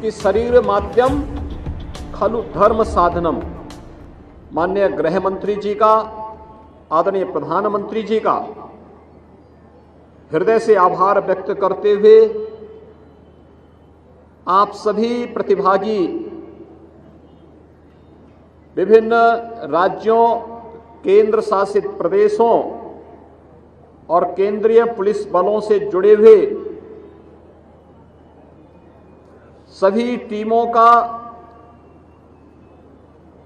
कि शरीर माध्यम खलु धर्म साधनम। माननीय गृह मंत्री जी का, आदरणीय प्रधानमंत्री जी का हृदय से आभार व्यक्त करते हुए आप सभी प्रतिभागी विभिन्न राज्यों, केंद्र शासित प्रदेशों और केंद्रीय पुलिस बलों से जुड़े हुए सभी टीमों का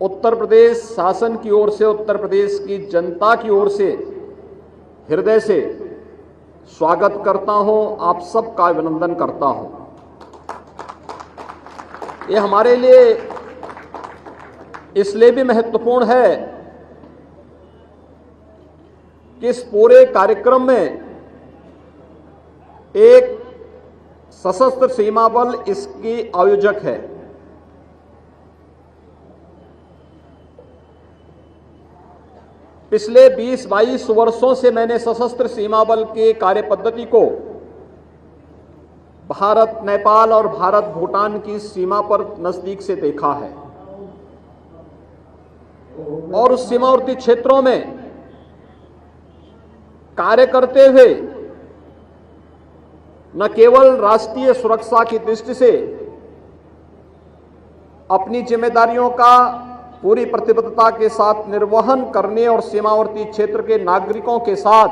उत्तर प्रदेश शासन की ओर से, उत्तर प्रदेश की जनता की ओर से हृदय से स्वागत करता हूं, आप सबका अभिनंदन करता हूं। ये हमारे लिए इसलिए भी महत्वपूर्ण है कि इस पूरे कार्यक्रम में एक सशस्त्र सीमा बल इसकी आयोजक है। पिछले 20-22 वर्षों से मैंने सशस्त्र सीमा बल के कार्य पद्धति को भारत नेपाल और भारत भूटान की सीमा पर नजदीक से देखा है और उस सीमावर्ती क्षेत्रों में कार्य करते हुए न केवल राष्ट्रीय सुरक्षा की दृष्टि से अपनी जिम्मेदारियों का पूरी प्रतिबद्धता के साथ निर्वहन करने और सीमावर्ती क्षेत्र के नागरिकों के साथ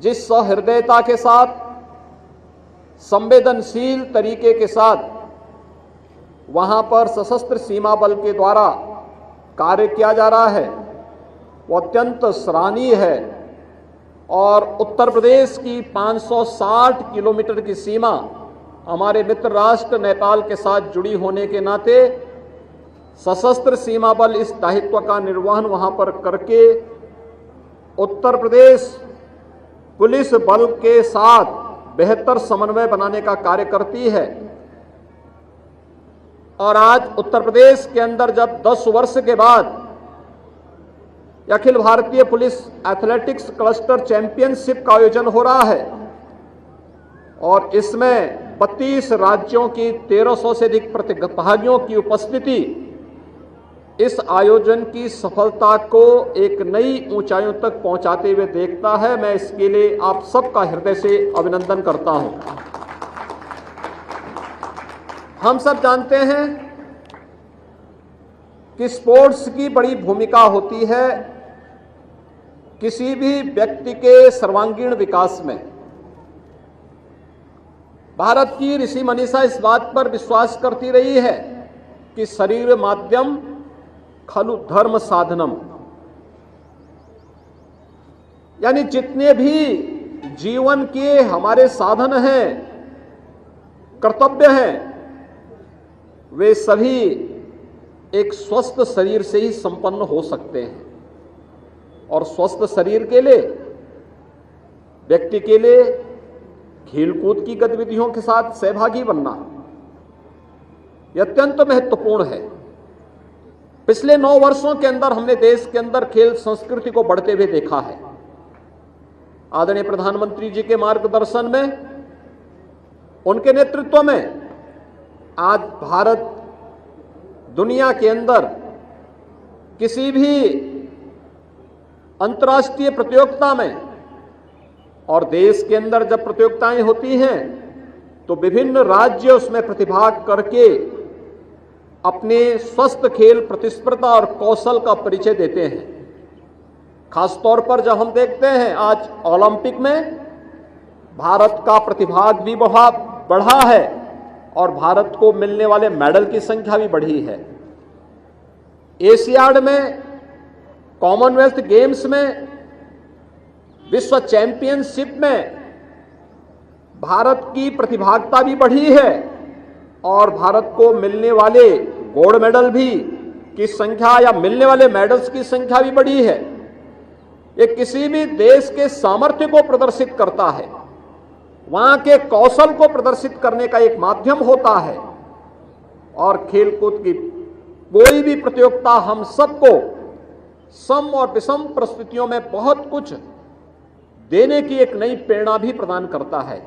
जिस सहृदयता के साथ, संवेदनशील तरीके के साथ वहां पर सशस्त्र सीमा बल के द्वारा कार्य किया जा रहा है वो अत्यंत सराहनीय है। और उत्तर प्रदेश की 560 किलोमीटर की सीमा हमारे मित्र राष्ट्र नेपाल के साथ जुड़ी होने के नाते सशस्त्र सीमा बल इस दायित्व का निर्वहन वहां पर करके उत्तर प्रदेश पुलिस बल के साथ बेहतर समन्वय बनाने का कार्य करती है। और आज उत्तर प्रदेश के अंदर जब 10 वर्ष के बाद Akhil Bharatiya police athletics cluster championship का आयोजन हो रहा है और इसमें 32 राज्यों की 1300 से अधिक प्रतिभागियों की उपस्थिति इस आयोजन की सफलता को एक नई ऊंचाइयों तक पहुंचाते हुए देखता है। मैं इसके लिए आप सबका हृदय से अभिनंदन करता हूं। हम सब जानते हैं कि स्पोर्ट्स की बड़ी भूमिका होती है किसी भी व्यक्ति के सर्वांगीण विकास में। भारत की ऋषि मनीषा इस बात पर विश्वास करती रही है कि शरीर माध्यम खलु धर्म साधनम, यानी जितने भी जीवन के हमारे साधन हैं, कर्तव्य हैं, वे सभी एक स्वस्थ शरीर से ही संपन्न हो सकते हैं। और स्वस्थ शरीर के लिए व्यक्ति के लिए खेलकूद की गतिविधियों के साथ सहभागी बनना यह अत्यंत महत्वपूर्ण है। पिछले 9 वर्षों के अंदर हमने देश के अंदर खेल संस्कृति को बढ़ते हुए देखा है। आदरणीय प्रधानमंत्री जी के मार्गदर्शन में, उनके नेतृत्व में आज भारत दुनिया के अंदर किसी भी अंतर्राष्ट्रीय प्रतियोगिता में और देश के अंदर जब प्रतियोगिताएं होती हैं तो विभिन्न राज्य उसमें प्रतिभाग करके अपने स्वस्थ खेल प्रतिस्पर्धा और कौशल का परिचय देते हैं। खासतौर पर जब हम देखते हैं आज ओलंपिक में भारत का प्रतिभाग भी बढ़ा है और भारत को मिलने वाले मेडल की संख्या भी बढ़ी है। एशियाड में, कॉमनवेल्थ गेम्स में, विश्व चैंपियनशिप में भारत की प्रतिभागिता भी बढ़ी है और भारत को मिलने वाले गोल्ड मेडल भी की संख्या या मिलने वाले मेडल्स की संख्या भी बढ़ी है। ये किसी भी देश के सामर्थ्य को प्रदर्शित करता है, वहां के कौशल को प्रदर्शित करने का एक माध्यम होता है। और खेलकूद की कोई भी प्रतियोगिता हम सबको सम और विषम परिस्थितियों में बहुत कुछ देने की एक नई प्रेरणा भी प्रदान करता है।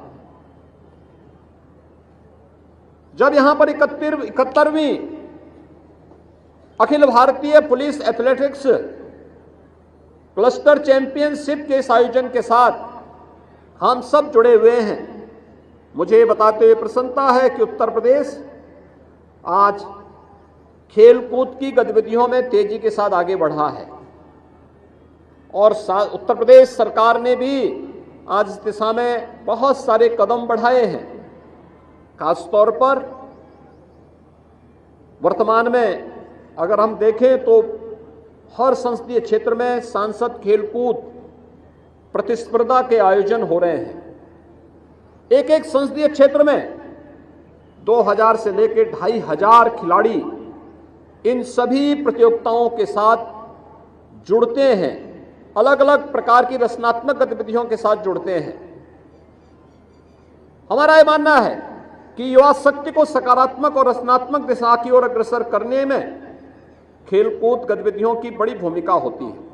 जब यहां पर 71वीं Akhil Bharatiya police athletics cluster championship के इस आयोजन के साथ हम सब जुड़े हुए हैं, मुझे बताते हुए प्रसन्नता है कि उत्तर प्रदेश आज खेलकूद की गतिविधियों में तेजी के साथ आगे बढ़ा है और उत्तर प्रदेश सरकार ने भी आज इस दिशा में बहुत सारे कदम बढ़ाए हैं। खासतौर पर वर्तमान में अगर हम देखें तो हर संसदीय क्षेत्र में सांसद खेलकूद प्रतिस्पर्धा के आयोजन हो रहे हैं। एक एक संसदीय क्षेत्र में 2000 से लेकर 2500 खिलाड़ी इन सभी प्रतियोगिताओं के साथ जुड़ते हैं, अलग अलग प्रकार की रचनात्मक गतिविधियों के साथ जुड़ते हैं। हमारा यह मानना है कि युवा शक्ति को सकारात्मक और रचनात्मक दिशा की ओर अग्रसर करने में खेलकूद गतिविधियों की बड़ी भूमिका होती है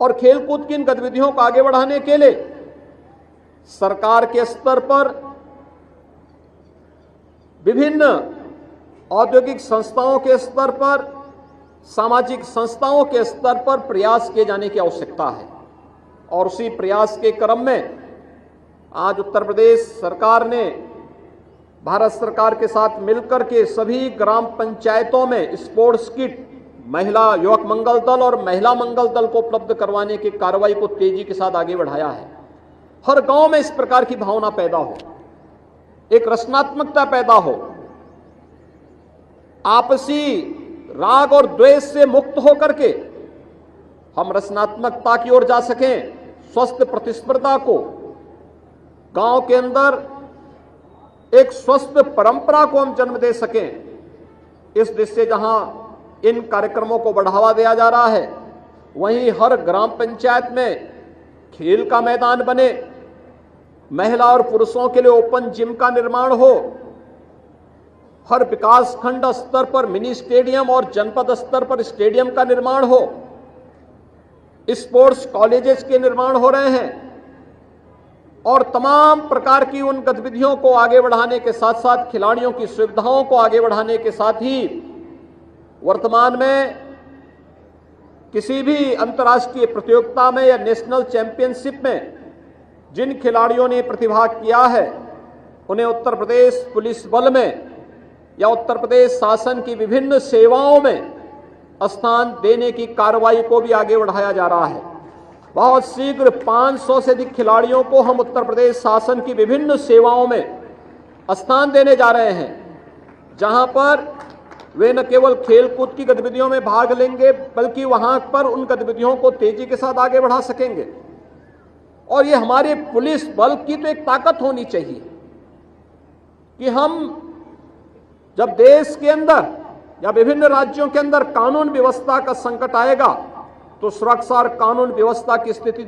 और खेलकूद की इन गतिविधियों को आगे बढ़ाने के लिए सरकार के स्तर पर विभिन्न औद्योगिक संस्थाओं के स्तर पर, सामाजिक संस्थाओं के स्तर पर प्रयास किए जाने की आवश्यकता है और उसी प्रयास के क्रम में आज उत्तर प्रदेश सरकार ने भारत सरकार के साथ मिलकर के सभी ग्राम पंचायतों में स्पोर्ट्स किट महिला युवक मंगल दल और महिला मंगल दल को उपलब्ध करवाने की कार्रवाई को तेजी के साथ आगे बढ़ाया है। हर गांव में इस प्रकार की भावना पैदा हो, एक रचनात्मकता पैदा हो, आपसी राग और द्वेष से मुक्त होकर के हम रचनात्मकता की ओर जा सकें, स्वस्थ प्रतिस्पर्धा को गांव के अंदर एक स्वस्थ परंपरा को हम जन्म दे सकें। इस दृष्टि से जहां इन कार्यक्रमों को बढ़ावा दिया जा रहा है, वहीं हर ग्राम पंचायत में खेल का मैदान बने, महिला और पुरुषों के लिए ओपन जिम का निर्माण हो, हर विकास खंड स्तर पर मिनी स्टेडियम और जनपद स्तर पर स्टेडियम का निर्माण हो, स्पोर्ट्स कॉलेजेस के निर्माण हो रहे हैं और तमाम प्रकार की उन गतिविधियों को आगे बढ़ाने के साथ साथ खिलाड़ियों की सुविधाओं को आगे बढ़ाने के साथ ही वर्तमान में किसी भी अंतर्राष्ट्रीय प्रतियोगिता में या नेशनल चैंपियनशिप में जिन खिलाड़ियों ने प्रतिभाग किया है, उन्हें उत्तर प्रदेश पुलिस बल में या उत्तर प्रदेश शासन की विभिन्न सेवाओं में स्थान देने की कार्रवाई को भी आगे बढ़ाया जा रहा है। बहुत शीघ्र 500 से अधिक खिलाड़ियों को हम उत्तर प्रदेश शासन की विभिन्न सेवाओं में स्थान देने जा रहे हैं, जहां पर वे न केवल खेलकूद की गतिविधियों में भाग लेंगे बल्कि वहां पर उन गतिविधियों को तेजी के साथ आगे बढ़ा सकेंगे। और ये हमारे पुलिस बल की तो एक ताकत होनी चाहिए कि हम जब देश के अंदर या विभिन्न राज्यों के अंदर कानून व्यवस्था का संकट आएगा तो सुरक्षा और कानून व्यवस्था की स्थिति